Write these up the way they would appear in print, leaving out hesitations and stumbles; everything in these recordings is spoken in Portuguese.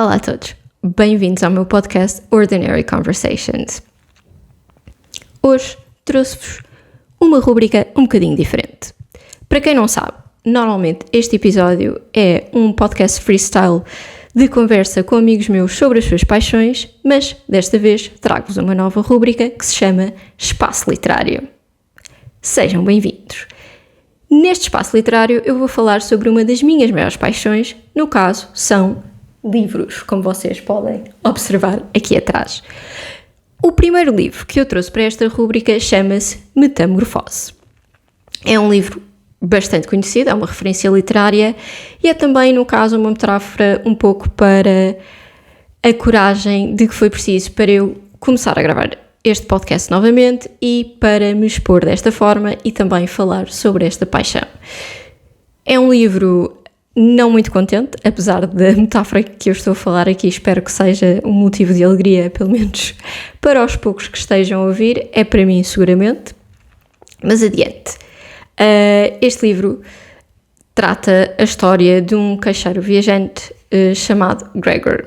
Olá a todos, bem-vindos ao meu podcast Ordinary Conversations. Hoje trouxe-vos uma rubrica um bocadinho diferente. Para quem não sabe, normalmente este episódio é um podcast freestyle de conversa com amigos meus sobre as suas paixões, mas desta vez trago-vos uma nova rubrica que se chama Espaço Literário. Sejam bem-vindos! Neste espaço literário eu vou falar sobre uma das minhas maiores paixões, no caso são livros, como vocês podem observar aqui atrás. O primeiro livro que eu trouxe para esta rubrica chama-se Metamorfose. É um livro bastante conhecido, é uma referência literária e é também, no caso, uma metáfora um pouco para a coragem de que foi preciso para eu começar a gravar este podcast novamente e para me expor desta forma e também falar sobre esta paixão. É um livro não muito contente, apesar da metáfora que eu estou a falar aqui, espero que seja um motivo de alegria, pelo menos para os poucos que estejam a ouvir, é para mim seguramente, mas adiante. Este livro trata a história de um caixeiro viajante chamado Gregor.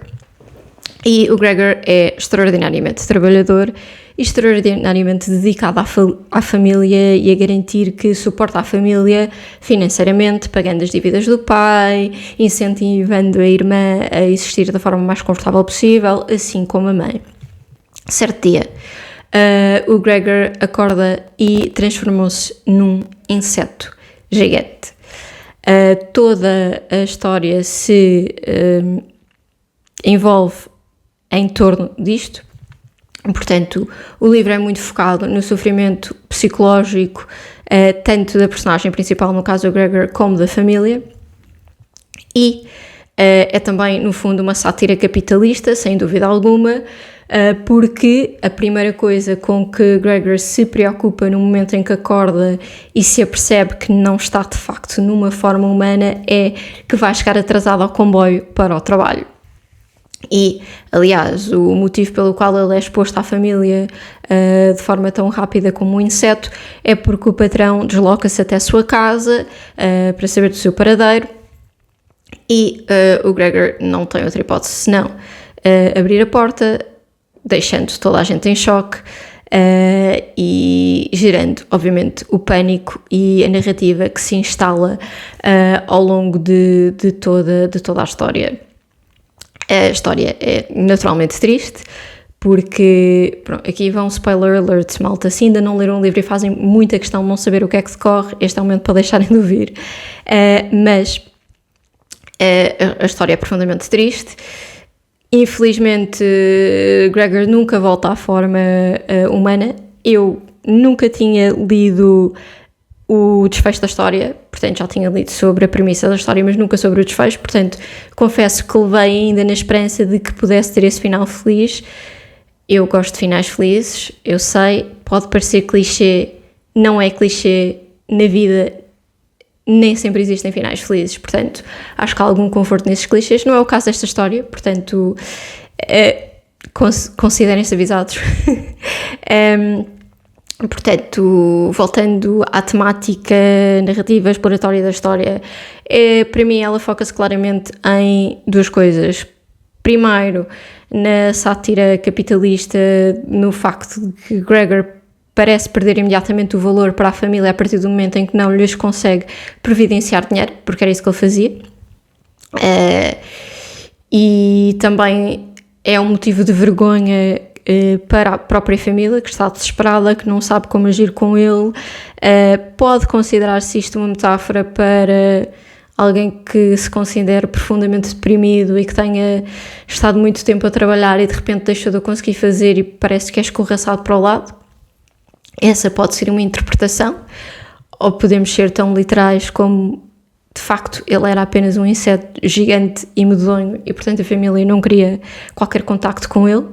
E o Gregor é extraordinariamente trabalhador e extraordinariamente dedicado à família e a garantir que suporta a família financeiramente, pagando as dívidas do pai, incentivando a irmã a existir da forma mais confortável possível, assim como a mãe. Certo dia, o Gregor acorda e transformou-se num inseto gigante. Toda a história se envolve em torno disto. Portanto, o livro é muito focado no sofrimento psicológico, tanto da personagem principal, no caso o Gregor, como da família. E é também, no fundo, uma sátira capitalista, sem dúvida alguma, porque a primeira coisa com que Gregor se preocupa no momento em que acorda e se apercebe que não está, de facto, numa forma humana, é que vai chegar atrasado ao comboio para o trabalho. E, aliás, o motivo pelo qual ele é exposto à família de forma tão rápida como um inseto é porque o patrão desloca-se até a sua casa para saber do seu paradeiro e o Gregor não tem outra hipótese senão abrir a porta, deixando toda a gente em choque e gerando, obviamente, o pânico e a narrativa que se instala ao longo de toda a história. A história é naturalmente triste, porque, pronto, aqui vão spoiler alerts, malta, se ainda não leram o livro e fazem muita questão de não saber o que é que decorre, este é o momento para deixarem de ouvir, mas a história é profundamente triste. Infelizmente, Gregor nunca volta à forma humana. Eu nunca tinha lido o desfecho da história, portanto já tinha lido sobre a premissa da história, mas nunca sobre o desfecho, portanto confesso que levei ainda na esperança de que pudesse ter esse final feliz. Eu gosto de finais felizes, eu sei, pode parecer clichê, não é clichê, na vida nem sempre existem finais felizes, portanto acho que há algum conforto nesses clichês, não é o caso desta história, portanto considerem-se avisados. Portanto, voltando à temática narrativa exploratória da história, para mim ela foca-se claramente em duas coisas. Primeiro, na sátira capitalista, no facto de que Gregor parece perder imediatamente o valor para a família a partir do momento em que não lhes consegue providenciar dinheiro, porque era isso que ele fazia. E também é um motivo de vergonha para a própria família, que está desesperada, que não sabe como agir com ele. Pode considerar-se isto uma metáfora para alguém que se considere profundamente deprimido e que tenha estado muito tempo a trabalhar e de repente deixou de o conseguir fazer e parece que é escorraçado para o lado. Essa pode ser uma interpretação, ou podemos ser tão literais como, de facto, ele era apenas um inseto gigante e medonho e, portanto, a família não queria qualquer contacto com ele.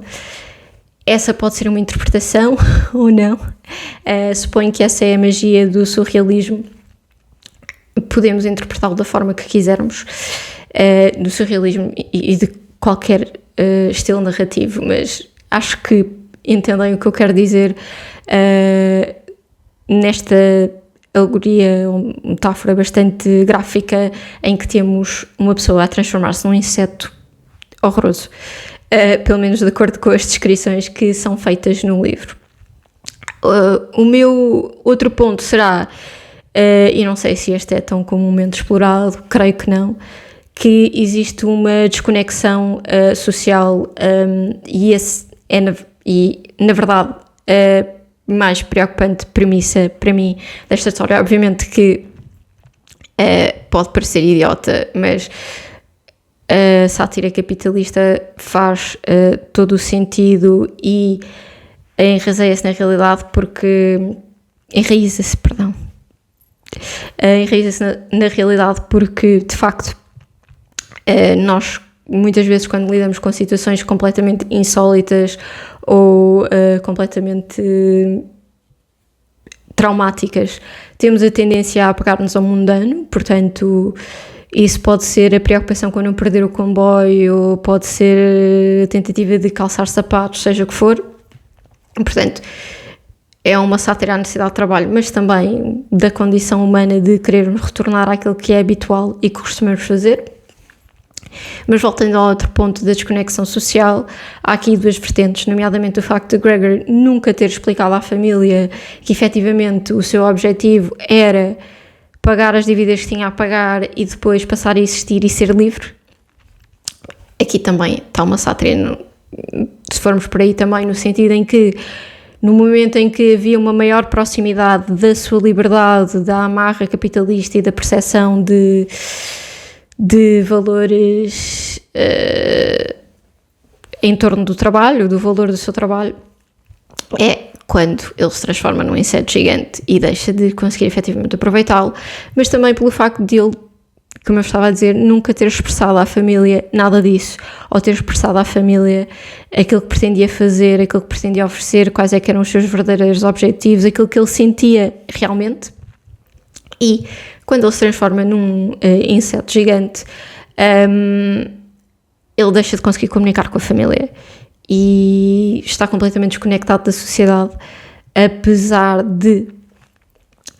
Essa pode ser uma interpretação ou não. Suponho que essa é a magia do surrealismo. Podemos interpretá-lo da forma que quisermos, do surrealismo e de qualquer estilo narrativo, mas acho que entendem o que eu quero dizer nesta alegoria, uma metáfora bastante gráfica em que temos uma pessoa a transformar-se num inseto horroroso, pelo menos de acordo com as descrições que são feitas no livro. O meu outro ponto será, e não sei se este é tão comumente explorado, creio que não, que existe uma desconexão social, e esse é, na verdade, a mais preocupante premissa para mim desta história. Obviamente que pode parecer idiota, mas a sátira capitalista faz todo o sentido e enraiza-se na realidade enraiza-se na realidade porque, de facto, nós muitas vezes, quando lidamos com situações completamente insólitas ou completamente traumáticas, temos a tendência a apegar-nos ao mundano. Portanto, isso pode ser a preocupação com não perder o comboio, pode ser a tentativa de calçar sapatos, seja o que for. Portanto, é uma sátira à necessidade de trabalho, mas também da condição humana de querermos retornar àquilo que é habitual e que costumamos fazer. Mas voltando ao outro ponto da desconexão social, há aqui duas vertentes, nomeadamente o facto de Gregor nunca ter explicado à família que efetivamente o seu objetivo era pagar as dívidas que tinha a pagar e depois passar a existir e ser livre. Aqui também está uma sátira, se formos por aí também, no sentido em que no momento em que havia uma maior proximidade da sua liberdade, da amarra capitalista e da percepção de valores em torno do trabalho, do valor do seu trabalho, é quando ele se transforma num inseto gigante e deixa de conseguir efetivamente aproveitá-lo, mas também pelo facto de ele, como eu estava a dizer, nunca ter expressado à família nada disso, ou ter expressado à família aquilo que pretendia fazer, aquilo que pretendia oferecer, quais é que eram os seus verdadeiros objetivos, aquilo que ele sentia realmente. E quando ele se transforma num inseto gigante, ele deixa de conseguir comunicar com a família e está completamente desconectado da sociedade, apesar de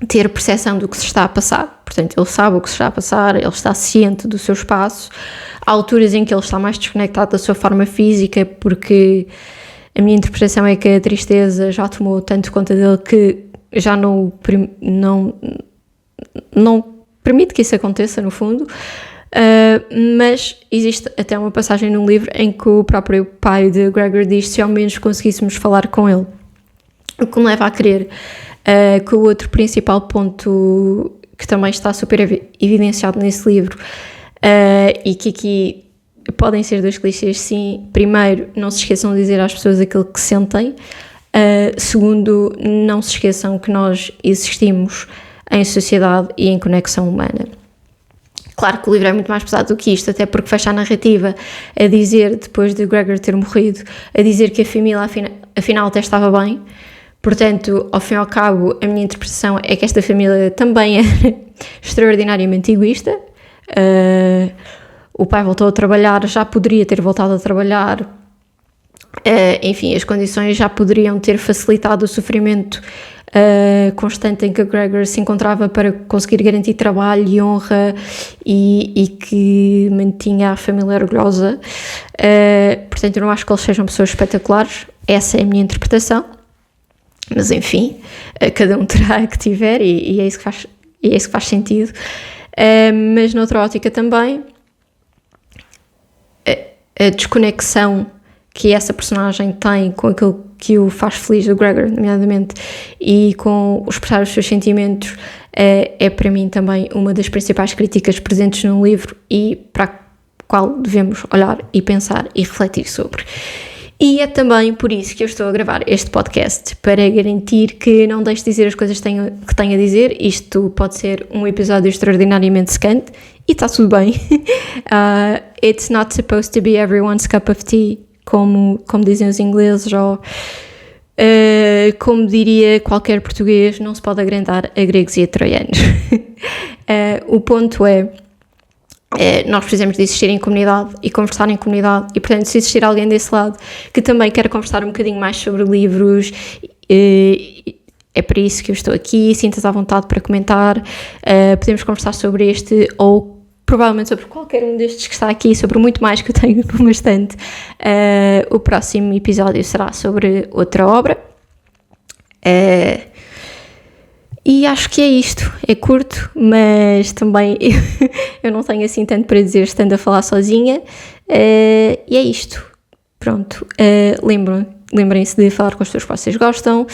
ter percepção do que se está a passar. Portanto, ele sabe o que se está a passar, ele está ciente do seu espaço. Há alturas em que ele está mais desconectado da sua forma física, porque a minha interpretação é que a tristeza já tomou tanto conta dele que já não permite que isso aconteça, no fundo. Mas existe até uma passagem no livro em que o próprio pai de Gregor diz: se ao menos conseguíssemos falar com ele. O que me leva a crer que o outro principal ponto que também está super evidenciado nesse livro, e que aqui podem ser dois clichês, sim. Primeiro, não se esqueçam de dizer às pessoas aquilo que sentem. Segundo, não se esqueçam que nós existimos em sociedade e em conexão humana. Claro que o livro é muito mais pesado do que isto, até porque fecha a narrativa a dizer, depois de Gregor ter morrido, a dizer que a família afinal até estava bem. Portanto, ao fim e ao cabo, a minha interpretação é que esta família também era extraordinariamente egoísta. O pai voltou a trabalhar, já poderia ter voltado a trabalhar. Enfim, as condições já poderiam ter facilitado o sofrimento constante em que a Gregor se encontrava para conseguir garantir trabalho e honra e que mantinha a família orgulhosa. Portanto, eu não acho que eles sejam pessoas espetaculares. Essa é a minha interpretação. Mas enfim, cada um terá a que tiver e é isso que faz sentido. Mas noutra ótica também, a desconexão que essa personagem tem com aquilo que o faz feliz, o Gregor, nomeadamente, e com expressar os seus sentimentos, é para mim também uma das principais críticas presentes no livro e para a qual devemos olhar e pensar e refletir sobre. E é também por isso que eu estou a gravar este podcast, para garantir que não deixe de dizer as coisas que tenho a dizer. Isto pode ser um episódio extraordinariamente secante e está tudo bem. It's not supposed to be everyone's cup of tea, como dizem os ingleses, ou como diria qualquer português, não se pode agrandar a gregos e a troianos. O ponto é, nós precisamos de existir em comunidade e conversar em comunidade, e portanto, se existir alguém desse lado que também quer conversar um bocadinho mais sobre livros, é para isso que eu estou aqui. Sinta-se à vontade para comentar, podemos conversar sobre este ou provavelmente sobre qualquer um destes que está aqui, sobre muito mais que eu tenho no estante. O próximo episódio será sobre outra obra. E acho que é isto. É curto, mas também eu não tenho assim tanto para dizer estando a falar sozinha. E é isto. Pronto. Lembrem-se de falar com as pessoas que vocês gostam,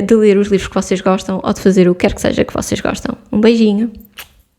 de ler os livros que vocês gostam ou de fazer o que quer que seja que vocês gostam. Um beijinho.